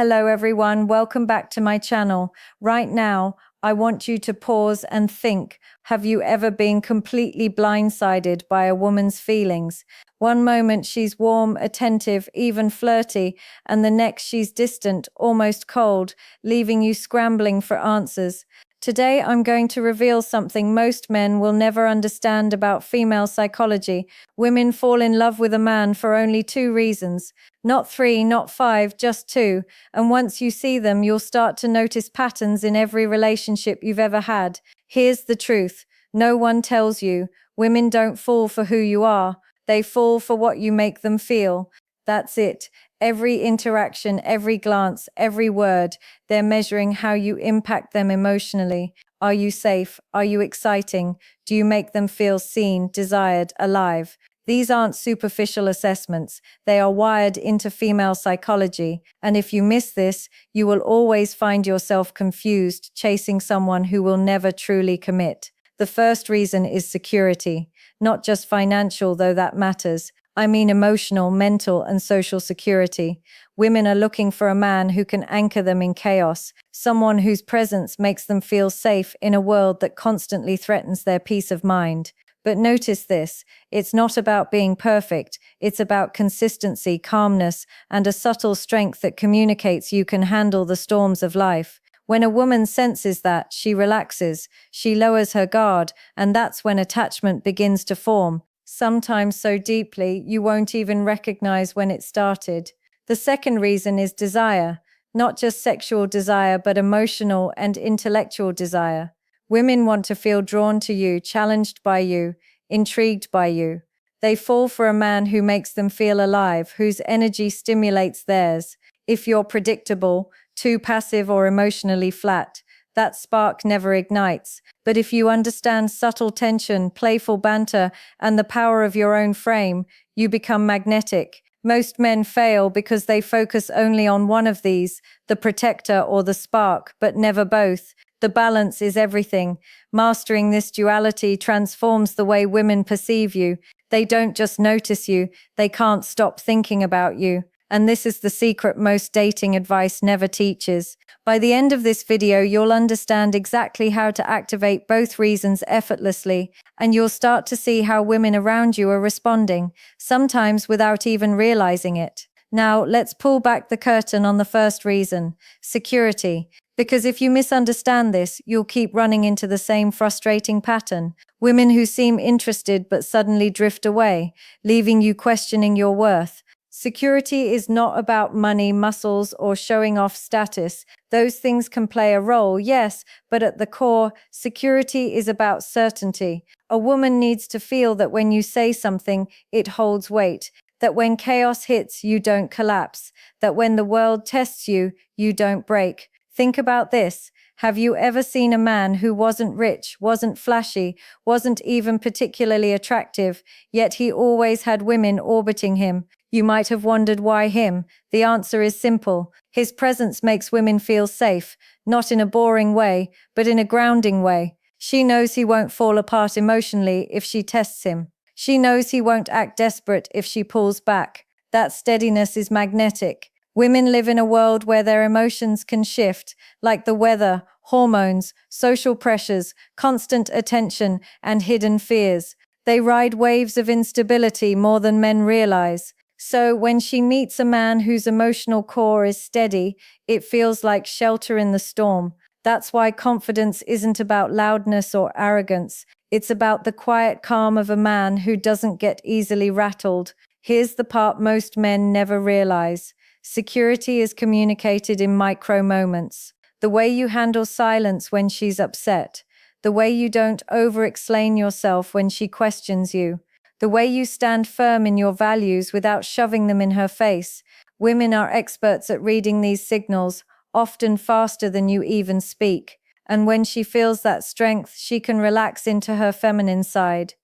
Hello everyone, welcome back to my channel. Right now, I want you to pause and think. Have you ever been completely blindsided by a woman's feelings? One moment she's warm, attentive, even flirty, and the next she's distant, almost cold, leaving you scrambling for answers. Today, I'm going to reveal something most men will never understand about female psychology. Women fall in love with a man for only two reasons. Not three, not five, just two. And once you see them, you'll start to notice patterns in every relationship you've ever had. Here's the truth. No one tells you. Women don't fall for who you are. They fall for what you make them feel. That's it. Every interaction, every glance, every word, they're measuring how you impact them emotionally. Are you safe? Are you exciting? Do you make them feel seen, desired, alive? These aren't superficial assessments. They are wired into female psychology. And if you miss this, you will always find yourself confused, chasing someone who will never truly commit. The first reason is security, not just financial, though that matters. I mean emotional, mental, and social security. Women are looking for a man who can anchor them in chaos, someone whose presence makes them feel safe in a world that constantly threatens their peace of mind. But notice this, it's not about being perfect, it's about consistency, calmness, and a subtle strength that communicates you can handle the storms of life. When a woman senses that, she relaxes, she lowers her guard, and that's when attachment begins to form. Sometimes so deeply, you won't even recognize when it started. The second reason is desire, not just sexual desire, but emotional and intellectual desire. Women want to feel drawn to you, challenged by you, intrigued by you. They fall for a man who makes them feel alive, whose energy stimulates theirs. If you're predictable, too passive, or emotionally flat, that spark never ignites. But if you understand subtle tension, playful banter, and the power of your own frame, you become magnetic. Most men fail because they focus only on one of these, the protector or the spark, but never both. The balance is everything. Mastering this duality transforms the way women perceive you. They don't just notice you, they can't stop thinking about you. And this is the secret most dating advice never teaches. By the end of this video, you'll understand exactly how to activate both reasons effortlessly, and you'll start to see how women around you are responding, sometimes without even realizing it. Now, let's pull back the curtain on the first reason, security. Because if you misunderstand this, you'll keep running into the same frustrating pattern. Women who seem interested but suddenly drift away, leaving you questioning your worth. Security is not about money, muscles, or showing off status. Those things can play a role, yes, but at the core, security is about certainty. A woman needs to feel that when you say something, it holds weight, that when chaos hits, you don't collapse, that when the world tests you, you don't break. Think about this. Have you ever seen a man who wasn't rich, wasn't flashy, wasn't even particularly attractive, yet he always had women orbiting him? You might have wondered why him. The answer is simple. His presence makes women feel safe, not in a boring way, but in a grounding way. She knows he won't fall apart emotionally if she tests him. She knows he won't act desperate if she pulls back. That steadiness is magnetic. Women live in a world where their emotions can shift, like the weather, hormones, social pressures, constant attention, and hidden fears. They ride waves of instability more than men realize. So when she meets a man whose emotional core is steady, it feels like shelter in the storm. That's why confidence isn't about loudness or arrogance. It's about the quiet calm of a man who doesn't get easily rattled. Here's the part most men never realize. Security is communicated in micro moments. The way you handle silence when she's upset. The way you don't over-explain yourself when she questions you. The way you stand firm in your values without shoving them in her face. Women are experts at reading these signals, often faster than you even speak. And when she feels that strength, she can relax into her feminine side.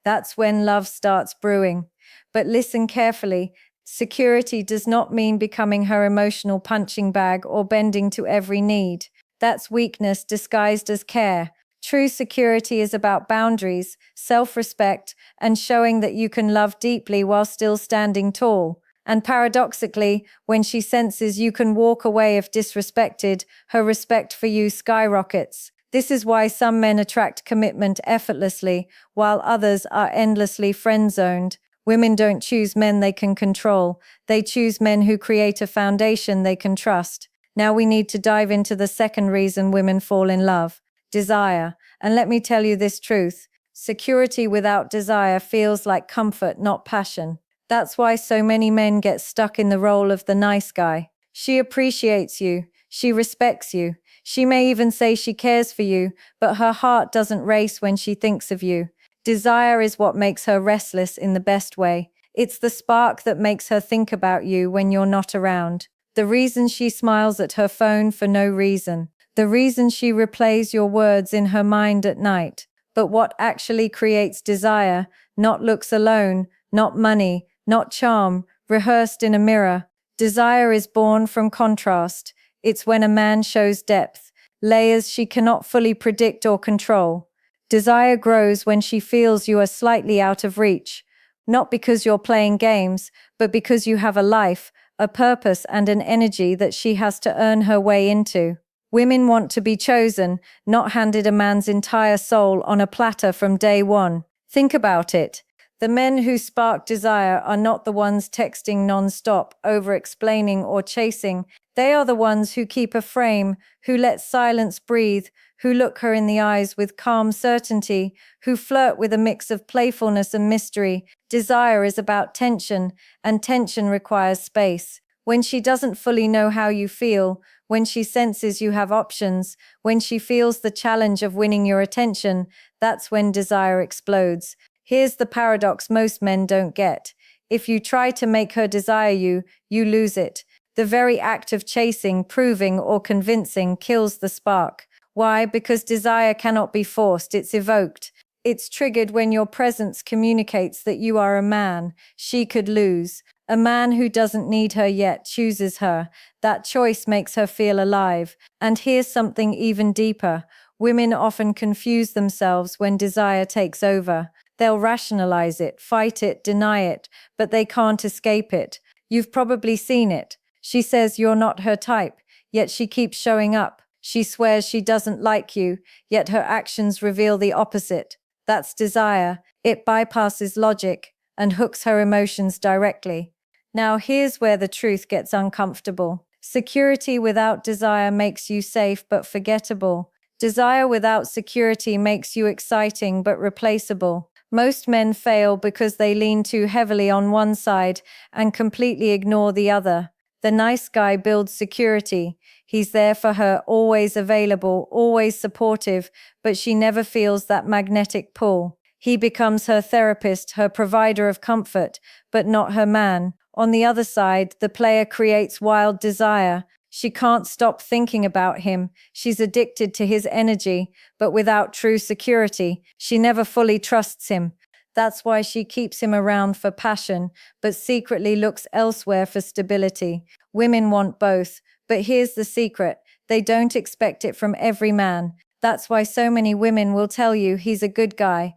That's when love starts brewing. But listen carefully. Security does not mean becoming her emotional punching bag or bending to every need. That's weakness disguised as care. True security is about boundaries, self-respect, and showing that you can love deeply while still standing tall. And paradoxically, when she senses you can walk away if disrespected, her respect for you skyrockets. This is why some men attract commitment effortlessly, while others are endlessly friend-zoned. Women don't choose men they can control. They choose men who create a foundation they can trust. Now we need to dive into the second reason women fall in love: desire. And let me tell you this truth: security without desire feels like comfort, not passion. That's why so many men get stuck in the role of the nice guy. She appreciates you. She respects you. She may even say she cares for you, but her heart doesn't race when she thinks of you. Desire is what makes her restless in the best way. It's the spark that makes her think about you when you're not around. The reason she smiles at her phone for no reason. The reason she replays your words in her mind at night. But what actually creates desire? Not looks alone, not money, not charm, rehearsed in a mirror. Desire is born from contrast. It's when a man shows depth, layers she cannot fully predict or control. Desire grows when she feels you are slightly out of reach, not because you're playing games, but because you have a life, a purpose, and an energy that she has to earn her way into. Women want to be chosen, not handed a man's entire soul on a platter from day one. Think about it. The men who spark desire are not the ones texting non-stop, over-explaining or chasing. They are the ones who keep a frame, who let silence breathe, who look her in the eyes with calm certainty, who flirt with a mix of playfulness and mystery. Desire is about tension, and tension requires space. When she doesn't fully know how you feel, when she senses you have options, when she feels the challenge of winning your attention, that's when desire explodes. Here's the paradox most men don't get. If you try to make her desire you, you lose it. The very act of chasing, proving, or convincing kills the spark. Why? Because desire cannot be forced, it's evoked. It's triggered when your presence communicates that you are a man she could lose. A man who doesn't need her yet chooses her. That choice makes her feel alive. And here's something even deeper. Women often confuse themselves when desire takes over. They'll rationalize it, fight it, deny it, but they can't escape it. You've probably seen it. She says you're not her type, yet she keeps showing up. She swears she doesn't like you, yet her actions reveal the opposite. That's desire. It bypasses logic and hooks her emotions directly. Now here's where the truth gets uncomfortable. Security without desire makes you safe but forgettable. Desire without security makes you exciting but replaceable. Most men fail because they lean too heavily on one side and completely ignore the other. The nice guy builds security. He's there for her, always available, always supportive, but she never feels that magnetic pull. He becomes her therapist, her provider of comfort, but not her man. On the other side, the player creates wild desire. She can't stop thinking about him. She's addicted to his energy, but without true security, she never fully trusts him. That's why she keeps him around for passion, but secretly looks elsewhere for stability. Women want both, but here's the secret: they don't expect it from every man. That's why so many women will tell you he's a good guy,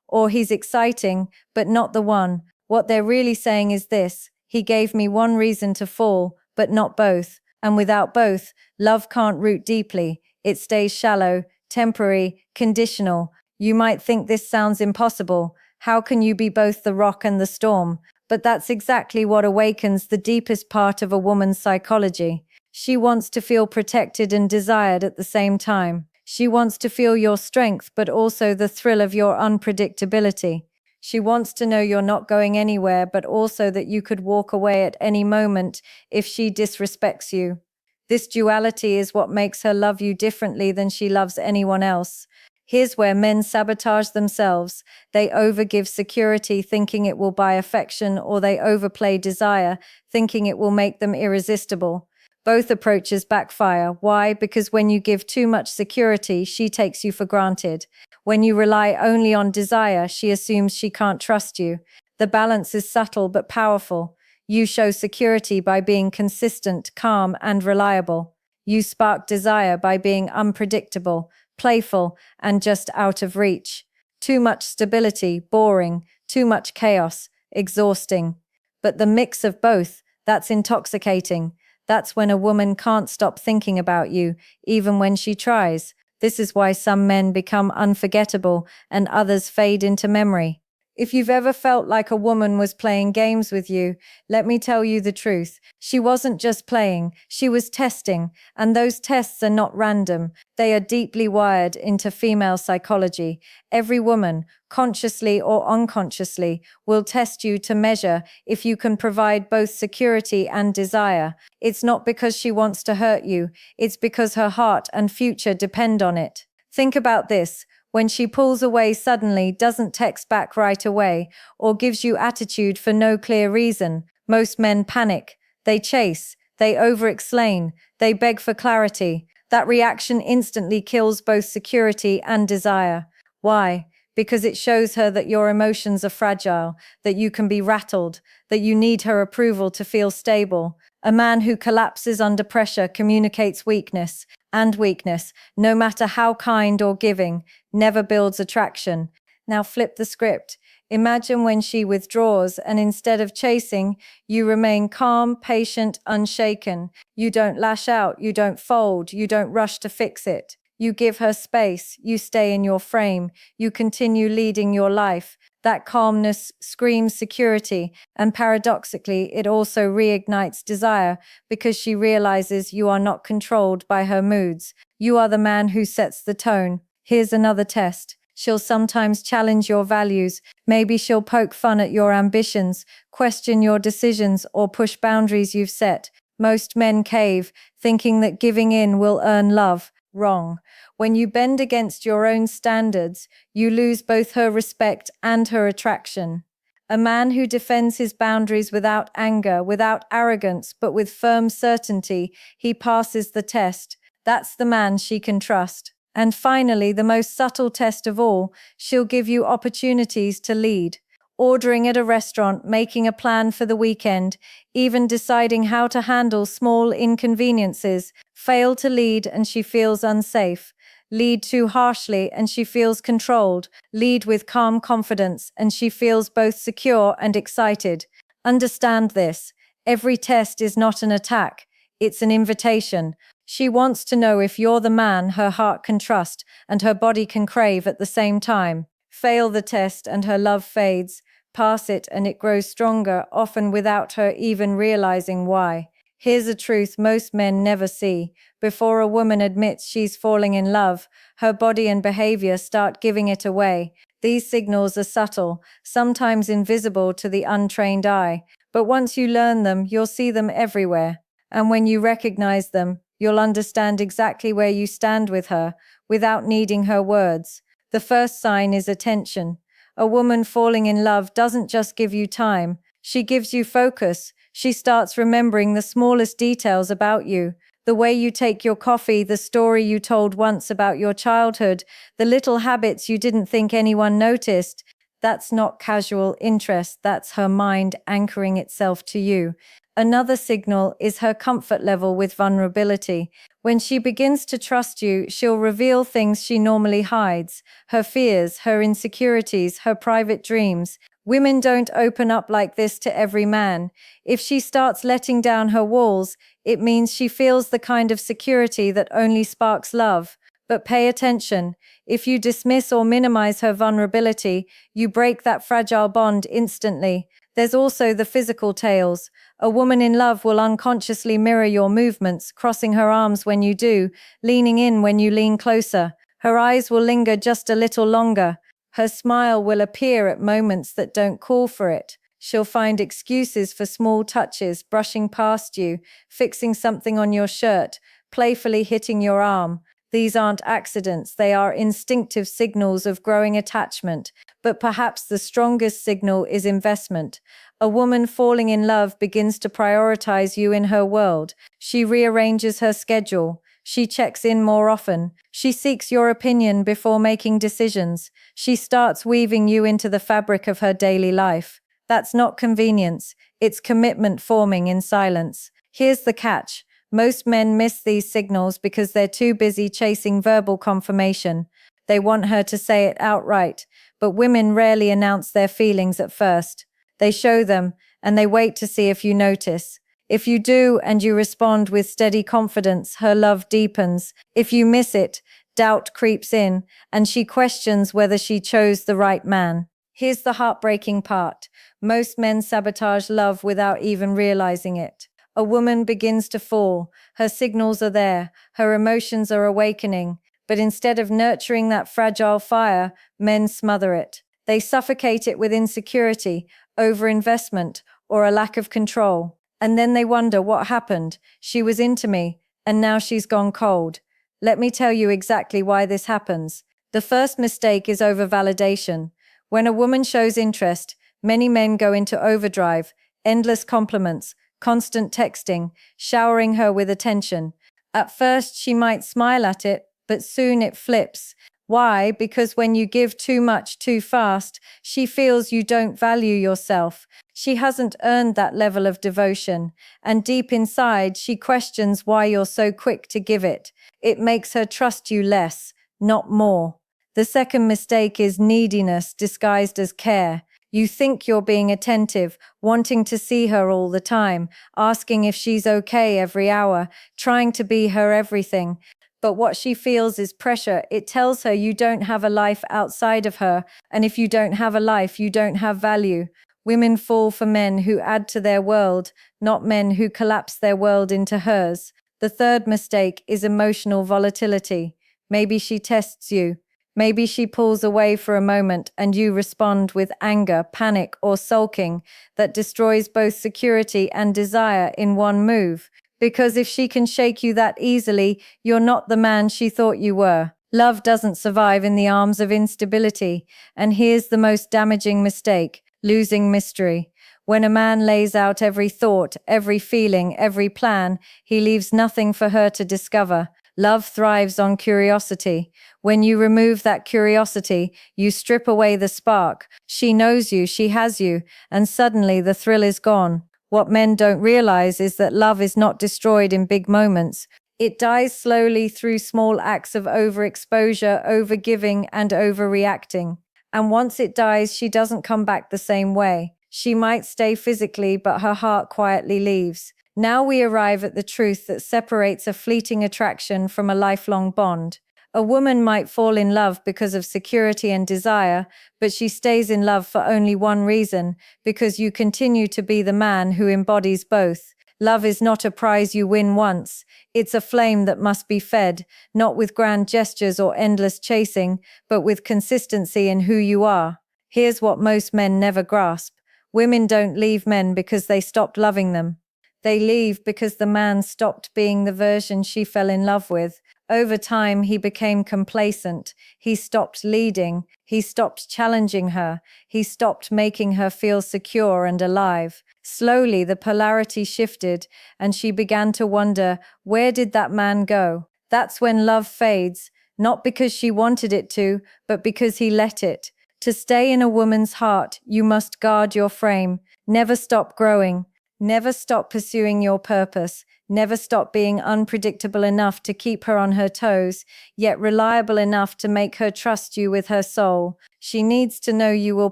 or he's exciting, but not the one. What they're really saying is this: he gave me one reason to fall, but not both. And without both, love can't root deeply. It stays shallow, temporary, conditional. You might think this sounds impossible. How can you be both the rock and the storm? But that's exactly what awakens the deepest part of a woman's psychology. She wants to feel protected and desired at the same time. She wants to feel your strength, but also the thrill of your unpredictability. She wants to know you're not going anywhere, but also that you could walk away at any moment if she disrespects you. This duality is what makes her love you differently than she loves anyone else. Here's where men sabotage themselves. They overgive security, thinking it will buy affection, or they overplay desire, thinking it will make them irresistible. Both approaches backfire. Why? Because when you give too much security, she takes you for granted. When you rely only on desire, she assumes she can't trust you. The balance is subtle but powerful. You show security by being consistent, calm, and reliable. You spark desire by being unpredictable, playful, and just out of reach. Too much stability, boring. Too much chaos, exhausting. But the mix of both, that's intoxicating. That's when a woman can't stop thinking about you, even when she tries. This is why some men become unforgettable and others fade into memory. If you've ever felt like a woman was playing games with you, let me tell you the truth. She wasn't just playing, she was testing, and those tests are not random. They are deeply wired into female psychology. Every woman, consciously or unconsciously, will test you to measure if you can provide both security and desire. It's not because she wants to hurt you, it's because her heart and future depend on it. Think about this. When she pulls away suddenly, doesn't text back right away, or gives you attitude for no clear reason, most men panic. They chase, they over-explain, they beg for clarity. That reaction instantly kills both security and desire. Why? Because it shows her that your emotions are fragile, that you can be rattled, that you need her approval to feel stable. A man who collapses under pressure communicates weakness, and weakness, no matter how kind or giving, never builds attraction. Now flip the script. Imagine when she withdraws and instead of chasing, you remain calm, patient, unshaken. You don't lash out, you don't fold, you don't rush to fix it. You give her space, you stay in your frame, you continue leading your life. That calmness screams security, and paradoxically, it also reignites desire because she realizes you are not controlled by her moods. You are the man who sets the tone. Here's another test. She'll sometimes challenge your values. Maybe she'll poke fun at your ambitions, question your decisions, or push boundaries you've set. Most men cave, thinking that giving in will earn love. Wrong. When you bend against your own standards, you lose both her respect and her attraction. A man who defends his boundaries without anger, without arrogance, but with firm certainty, he passes the test. That's the man she can trust. And finally, the most subtle test of all, she'll give you opportunities to lead. Ordering at a restaurant, making a plan for the weekend, even deciding how to handle small inconveniences. Fail to lead and she feels unsafe. Lead too harshly and she feels controlled. Lead with calm confidence and she feels both secure and excited. Understand this. Every test is not an attack. It's an invitation. She wants to know if you're the man her heart can trust and her body can crave at the same time. Fail the test and her love fades. Pass it and it grows stronger, often without her even realizing why. Here's a truth most men never see. Before a woman admits she's falling in love, her body and behavior start giving it away. These signals are subtle, sometimes invisible to the untrained eye, but once you learn them, you'll see them everywhere. And when you recognize them, you'll understand exactly where you stand with her, without needing her words. The first sign is attention. A woman falling in love doesn't just give you time, she gives you focus. She starts remembering the smallest details about you. The way you take your coffee, the story you told once about your childhood, the little habits you didn't think anyone noticed. That's not casual interest, that's her mind anchoring itself to you. Another signal is her comfort level with vulnerability. When she begins to trust you, she'll reveal things she normally hides, her fears, her insecurities, her private dreams. Women don't open up like this to every man. If she starts letting down her walls, it means she feels the kind of security that only sparks love. But pay attention. If you dismiss or minimize her vulnerability, you break that fragile bond instantly. There's also the physical tales. A woman in love will unconsciously mirror your movements, crossing her arms when you do, leaning in when you lean closer. Her eyes will linger just a little longer. Her smile will appear at moments that don't call for it. She'll find excuses for small touches, brushing past you, fixing something on your shirt, playfully hitting your arm. These aren't accidents, they are instinctive signals of growing attachment. But perhaps the strongest signal is investment. A woman falling in love begins to prioritize you in her world. She rearranges her schedule. She checks in more often. She seeks your opinion before making decisions. She starts weaving you into the fabric of her daily life. That's not convenience. It's commitment forming in silence. Here's the catch. Most men miss these signals because they're too busy chasing verbal confirmation. They want her to say it outright, but women rarely announce their feelings at first. They show them, and they wait to see if you notice. If you do and you respond with steady confidence, her love deepens. If you miss it, doubt creeps in, and she questions whether she chose the right man. Here's the heartbreaking part. Most men sabotage love without even realizing it. A woman begins to fall. Her signals are there. Her emotions are awakening. But instead of nurturing that fragile fire, men smother it. They suffocate it with insecurity, overinvestment, or a lack of control. And then they wonder what happened. She was into me, and now she's gone cold. Let me tell you exactly why this happens. The first mistake is overvalidation. When a woman shows interest, many men go into overdrive, endless compliments, constant texting, showering her with attention. At first, she might smile at it, but soon it flips. Why? Because when you give too much too fast, she feels you don't value yourself. She hasn't earned that level of devotion, and deep inside, she questions why you're so quick to give it. It makes her trust you less, not more. The second mistake is neediness disguised as care. You think you're being attentive, wanting to see her all the time, asking if she's okay every hour, trying to be her everything. But what she feels is pressure. It tells her you don't have a life outside of her, and if you don't have a life, you don't have value. Women fall for men who add to their world, not men who collapse their world into hers. The third mistake is emotional volatility. Maybe she tests you. Maybe she pulls away for a moment and you respond with anger, panic, or sulking that destroys both security and desire in one move. Because if she can shake you that easily, you're not the man she thought you were. Love doesn't survive in the arms of instability. And here's the most damaging mistake: losing mystery. When a man lays out every thought, every feeling, every plan, he leaves nothing for her to discover. Love thrives on curiosity. When you remove that curiosity, you strip away the spark. She knows you, she has you, and suddenly the thrill is gone. What men don't realize is that love is not destroyed in big moments. It dies slowly through small acts of overexposure, overgiving, and overreacting. And once it dies, she doesn't come back the same way. She might stay physically, but her heart quietly leaves. Now we arrive at the truth that separates a fleeting attraction from a lifelong bond. A woman might fall in love because of security and desire, but she stays in love for only one reason: because you continue to be the man who embodies both. Love is not a prize you win once. It's a flame that must be fed, not with grand gestures or endless chasing, but with consistency in who you are. Here's what most men never grasp. Women don't leave men because they stopped loving them. They leave because the man stopped being the version she fell in love with. Over time, he became complacent. He stopped leading. He stopped challenging her. He stopped making her feel secure and alive. Slowly, the polarity shifted, and she began to wonder, where did that man go? That's when love fades, not because she wanted it to, but because he let it. To stay in a woman's heart, you must guard your frame. Never stop growing. Never stop pursuing your purpose. Never stop being unpredictable enough to keep her on her toes, yet reliable enough to make her trust you with her soul. She needs to know you will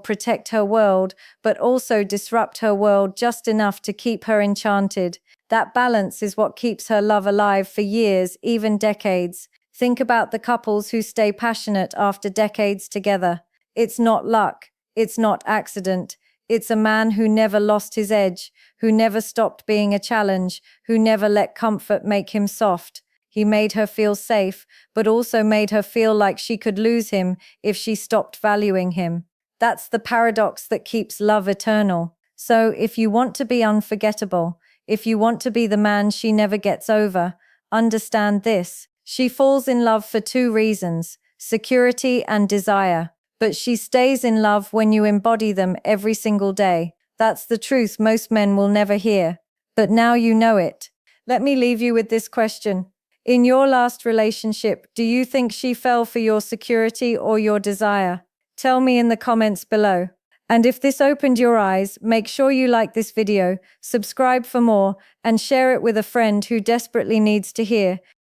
protect her world, but also disrupt her world just enough to keep her enchanted. That balance is what keeps her love alive for years, even decades. Think about the couples who stay passionate after decades together. It's not luck. It's not accident. It's a man who never lost his edge, who never stopped being a challenge, who never let comfort make him soft. He made her feel safe, but also made her feel like she could lose him if she stopped valuing him. That's the paradox that keeps love eternal. So if you want to be unforgettable, if you want to be the man she never gets over, understand this. She falls in love for two reasons: security and desire. But she stays in love when you embody them every single day. That's the truth most men will never hear. But now you know it. Let me leave you with this question. In your last relationship, do you think she fell for your security or your desire? Tell me in the comments below. And if this opened your eyes, make sure you like this video, subscribe for more, and share it with a friend who desperately needs to hear.